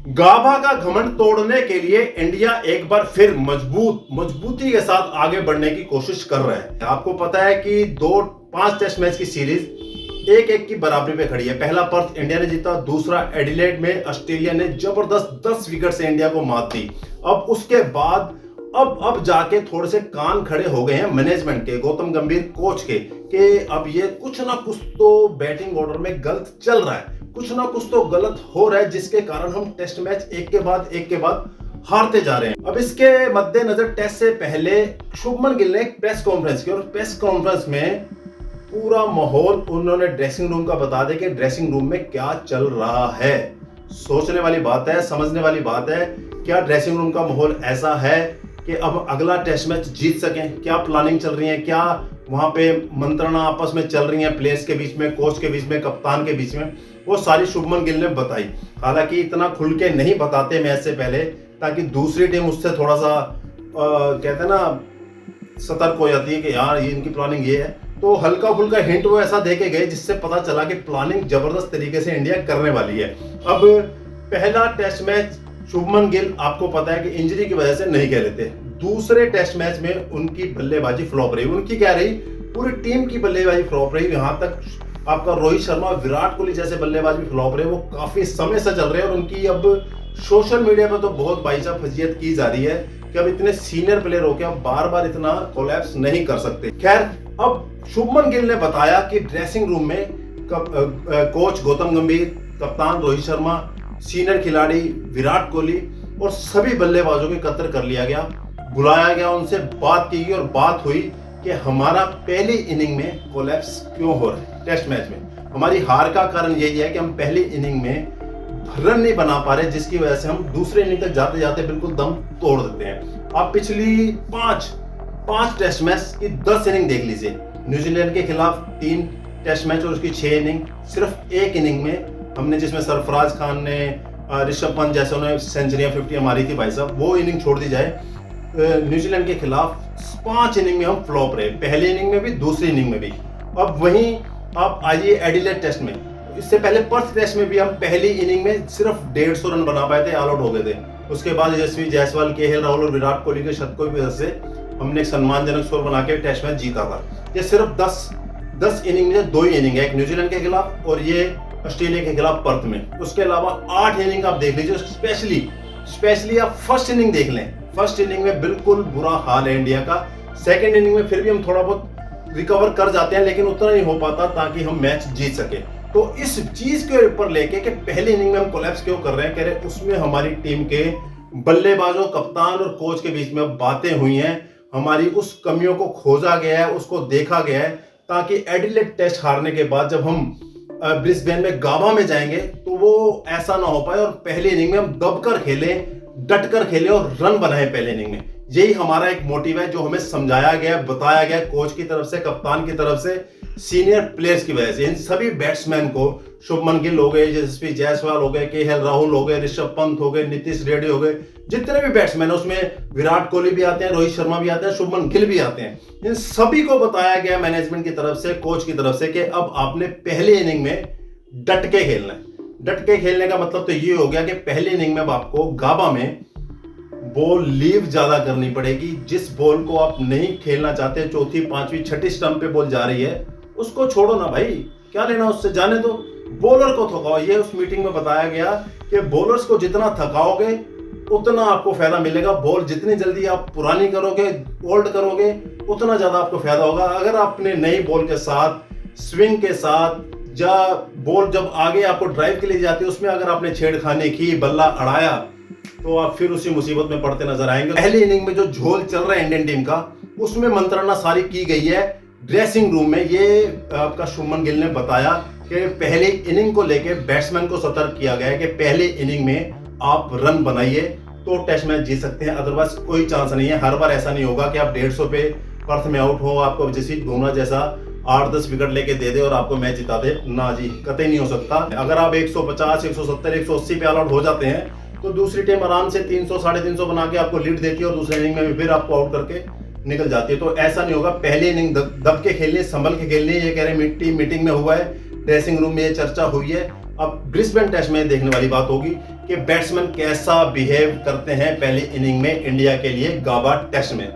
गाभा का घमंड तोड़ने के लिए इंडिया एक बार फिर मजबूती के साथ आगे बढ़ने की कोशिश कर रहा है। आपको पता है कि 5 टेस्ट मैच की सीरीज 1-1 की बराबरी पे खड़ी है। पहला पर्थ इंडिया ने जीता, दूसरा एडिलेड में ऑस्ट्रेलिया ने जबरदस्त 10 विकेट से इंडिया को मात दी। अब उसके बाद अब जाके थोड़े से कान खड़े हो गए हैं मैनेजमेंट के, गौतम गंभीर कोच के, कि अब ये कुछ ना कुछ तो बैटिंग ऑर्डर में गलत चल रहा है, कुछ ना कुछ तो गलत हो रहा है, जिसके कारण हम टेस्ट मैच एक के बाद हारते जा रहे हैं। अब इसके मद्देनजर टेस्ट से पहले शुभमन गिल ने एक प्रेस कॉन्फ्रेंस की और प्रेस कॉन्फ्रेंस में पूरा माहौल उन्होंने ड्रेसिंग रूम का बता दिया कि ड्रेसिंग रूम में क्या चल रहा है। सोचने वाली बात है, समझने वाली बात है। क्या ड्रेसिंग रूम का माहौल ऐसा है कि अब अगला टेस्ट मैच जीत सकें? क्या प्लानिंग चल रही है? क्या वहां पे मंत्रणा आपस में चल रही है, प्लेयर्स के बीच में, कोच के बीच में, कप्तान के बीच में? वो सारी शुभमन गिल ने बताई। हालांकि इतना खुल के नहीं बताते मैच से पहले, ताकि दूसरी टीम उससे थोड़ा सा कहते हैं ना, सतर्क हो जाती है कि यार ये इनकी प्लानिंग ये है। तो हल्का फुल्का हिंट वो ऐसा दे के गए जिससे पता चला कि प्लानिंग जबरदस्त तरीके से इंडिया करने वाली है। अब पहला टेस्ट मैच शुभमन गिल, आपको पता है कि इंजरी की वजह से नहीं खेले थे। दूसरे टेस्ट मैच में उनकी बल्लेबाजी फ्लॉप रही। उनकी क्या रही? पूरी टीम की बल्लेबाजी फ्लॉप रही। यहाँ तक आपका रोहित शर्मा, विराट कोहली जैसे बल्लेबाज भी फ्लॉप रहे। वो काफी समय से चल रहे हैं और उनकी अब सोशल मीडिया पर तो बहुत बाईचा फजीयत की जा रही है कि अब इतने सीनियर प्लेयर होकर अब बार इतना कोलैप्स नहीं कर सकते। खैर, अब शुभमन गिल ने बताया कि ड्रेसिंग रूम में कोच गौतम गंभीर, कप्तान रोहित शर्मा, सीनियर खिलाड़ी विराट कोहली और सभी बल्लेबाजों को एकत्र कर लिया गया, बुलाया गया, उनसे बात की गई और बात हुई कि हमारा पहली इनिंग में कोलैप्स क्यों हो रहा है। टेस्ट मैच में हमारी हार का कारण यही है कि हम पहली इनिंग में रन नहीं बना पा रहे, जिसकी वजह से हम दूसरे इनिंग तक जाते जाते बिल्कुल दम तोड़ देते हैं। आप पिछली पांच टेस्ट मैच की 10 इनिंग देख लीजिए। न्यूजीलैंड के खिलाफ 3 टेस्ट मैच और उसकी 6 इनिंग, सिर्फ एक इनिंग में हमने, जिसमें सरफराज खान ने, ऋषभ पंत जैसे उन्होंने सेंचुरियां 50 मारी थी भाई साहब, वो इनिंग छोड़ दी जाए, न्यूजीलैंड के खिलाफ 5 इनिंग में हम फ्लॉप रहे, पहली इनिंग में भी, दूसरी इनिंग में भी। अब वहीं आप आइए एडिलेड टेस्ट में, इससे पहले पर्थ टेस्ट में भी हम पहली इनिंग में सिर्फ 150 रन बना पाए थे, ऑल आउट हो गए थे। उसके बाद यशस्वी जायसवाल, केएल राहुल और विराट कोहली के शतकों की वजह से हमने एक सम्मानजनक स्कोर बना के टेस्ट मैच जीता था। ये सिर्फ 10 इनिंग में 2 ही इनिंग है, एक न्यूजीलैंड के खिलाफ और ये ऑस्ट्रेलिया के खिलाफ पर्थ में। उसके अलावा 8 इनिंग आप देख लीजिए। स्पेशली आप फर्स्ट इनिंग देख लें। फर्स्ट इनिंग में बिल्कुल बुरा हाल है इंडिया का। सेकंड इनिंग में फिर भी हम थोड़ा बहुत रिकवर कर जाते हैं, लेकिन उतना नहीं हो पाता ताकि हम मैच जीत सके। तो इस चीज के ऊपर लेके कि पहली इनिंग में हम कोलैप्स क्यों कर रहे हैं, कह रहे उसमें हमारी टीम के बल्लेबाजों, कप्तान और कोच के बीच में बातें हुई हैं। हमारी उस कमियों को खोजा गया है, उसको देखा गया है, ताकि एडिलेड टेस्ट हारने के बाद जब हम ब्रिस्बेन में, गाभा में जाएंगे तो वो ऐसा ना हो पाए और पहली इनिंग में हम दबकर खेलें, डटकर खेलें और रन बनाए पहले इनिंग में। यही हमारा एक मोटिव है जो हमें समझाया गया, बताया गया कोच की तरफ से, कप्तान की तरफ से, सीनियर प्लेयर्स की वजह से। इन सभी बैट्समैन को, शुभमन गिल हो गए, यशस्वी जायसवाल हो गए, केएल राहुल हो गए, ऋषभ पंत हो गए, नीतीश रेड्डी हो गए, जितने भी बैट्समैन है उसमें विराट कोहली भी आते हैं, रोहित शर्मा भी आते हैं, शुभमन गिल भी आते हैं। इन सभी को बताया गया मैनेजमेंट की तरफ से, कोच की तरफ से, कि अब आपने पहले इनिंग में डट के खेलना है। डट के खेलने का मतलब तो ये हो गया कि पहली इनिंग में अब आपको गाभा में बॉल लीव ज्यादा करनी पड़ेगी। जिस बॉल को आप नहीं खेलना चाहते, चौथी, पांचवी, छठी स्टंप पे बॉल जा रही है, उसको छोड़ो ना भाई, क्या लेना उससे, जाने दो। बॉलर को थकाओ। ये उस मीटिंग में बताया गया कि बॉलर्स को जितना थकाओगे उतना आपको फायदा मिलेगा। बॉल जितनी जल्दी आप पुरानी करोगे, ओल्ड करोगे, उतना ज्यादा आपको फायदा होगा। अगर आपने नई बॉल के साथ, स्विंग के साथ, या बॉल जब आगे आपको ड्राइव के लिए जाती है उसमें अगर आपने छेड़खानी की, बल्ला अड़ाया, तो आप फिर उसी मुसीबत में पड़ते नजर आएंगे। पहली इनिंग में जो झोल चल रहा है इंडियन टीम का, उसमें मंत्रणा सारी की गई है ड्रेसिंग रूम में। ये आपका शुभमन गिल ने बताया कि पहली इनिंग को लेके बैट्समैन को सतर्क किया गया है कि पहले इनिंग में आप रन बनाइए तो टेस्ट मैच जीत सकते हैं, अदरवाइज कोई चांस नहीं है। हर बार ऐसा नहीं होगा कि आप 150 पे पर्थ में आउट हो, आपको जैसे बुमराह जैसा 8-10 विकेट लेके दे दे और आपको मैच जिता दे, ना जी, कतई नहीं हो सकता। अगर आप 150, 170, 180 पे ऑल आउट हो जाते हैं तो दूसरी टीम आराम से 300, 350 बना के आपको लीड देती है और दूसरे इनिंग में भी फिर आपको आउट करके निकल जाती है। तो ऐसा नहीं होगा। पहली इनिंग दब के खेलनी, संभल के खेलनी है। ये कह रहे मीटिंग में हुआ है, ड्रेसिंग रूम में ये चर्चा हुई है। अब ब्रिस्बेन टेस्ट में देखने वाली बात होगी कि बैट्समैन कैसा बिहेव करते हैं पहली इनिंग में इंडिया के लिए गाबा टेस्ट में।